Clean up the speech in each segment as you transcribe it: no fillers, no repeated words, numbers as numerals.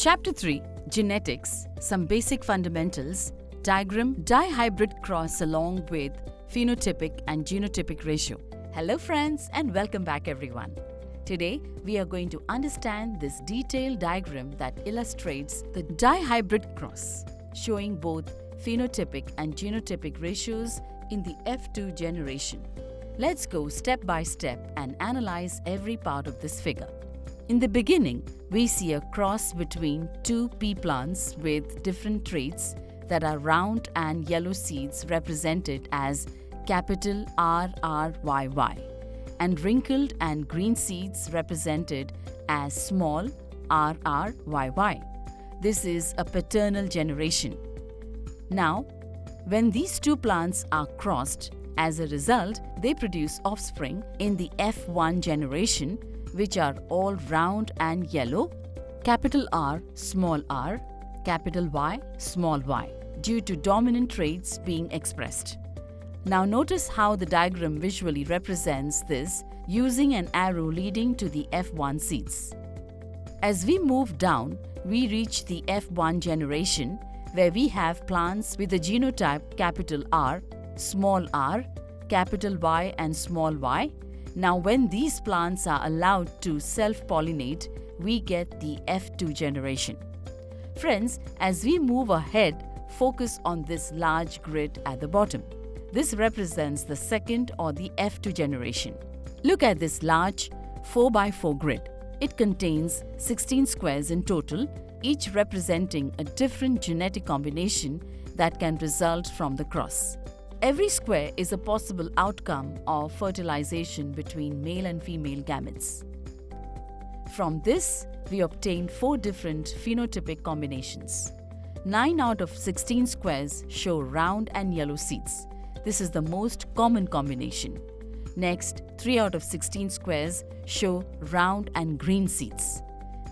Chapter 3 Genetics, some basic fundamentals, diagram, dihybrid cross along with phenotypic and genotypic ratio. Hello friends and welcome back everyone. Today we are going to understand this detailed diagram that illustrates the dihybrid cross, showing both phenotypic and genotypic ratios in the F2 generation. Let's go step by step and analyze every part of this figure. In the beginning, we see a cross between two pea plants with different traits that are round and yellow seeds represented as capital RRYY and wrinkled and green seeds represented as small rryy. This is a paternal generation. Now, when these two plants are crossed, as a result, they produce offspring in the F1 generation, which are all round and yellow, capital R, small r, capital Y, small y, due to dominant traits being expressed. Now notice how the diagram visually represents this using an arrow leading to the F1 seeds. As we move down, we reach the F1 generation, where we have plants with the genotype capital R, small r, capital Y and small y. Now when these plants are allowed to self-pollinate, we get the F2 generation. Friends, as we move ahead, focus on this large grid at the bottom. This represents the second or the F2 generation. Look at this large 4x4 grid. It contains 16 squares in total, each representing a different genetic combination that can result from the cross. Every square is a possible outcome of fertilization between male and female gametes. From this, we obtain 4 different phenotypic combinations. 9 out of 16 squares show round and yellow seeds. This is the most common combination. Next, 3 out of 16 squares show round and green seeds.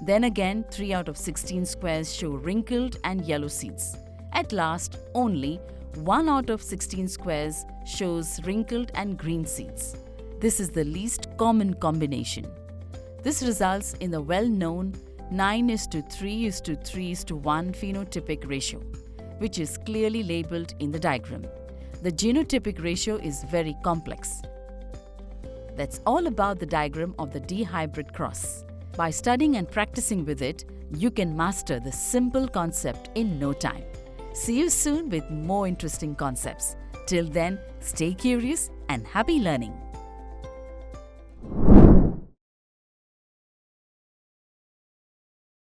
Then again, 3 out of 16 squares show wrinkled and yellow seeds. At last, only 1 out of 16 squares shows wrinkled and green seeds. This is the least common combination. This results in the well-known 9:3:3:1 phenotypic ratio, which is clearly labeled in the diagram. The genotypic ratio is very complex. That's all about the diagram of the dihybrid cross. By studying and practicing with it, you can master the simple concept in no time. See you soon with more interesting concepts. Till then, stay curious and happy learning.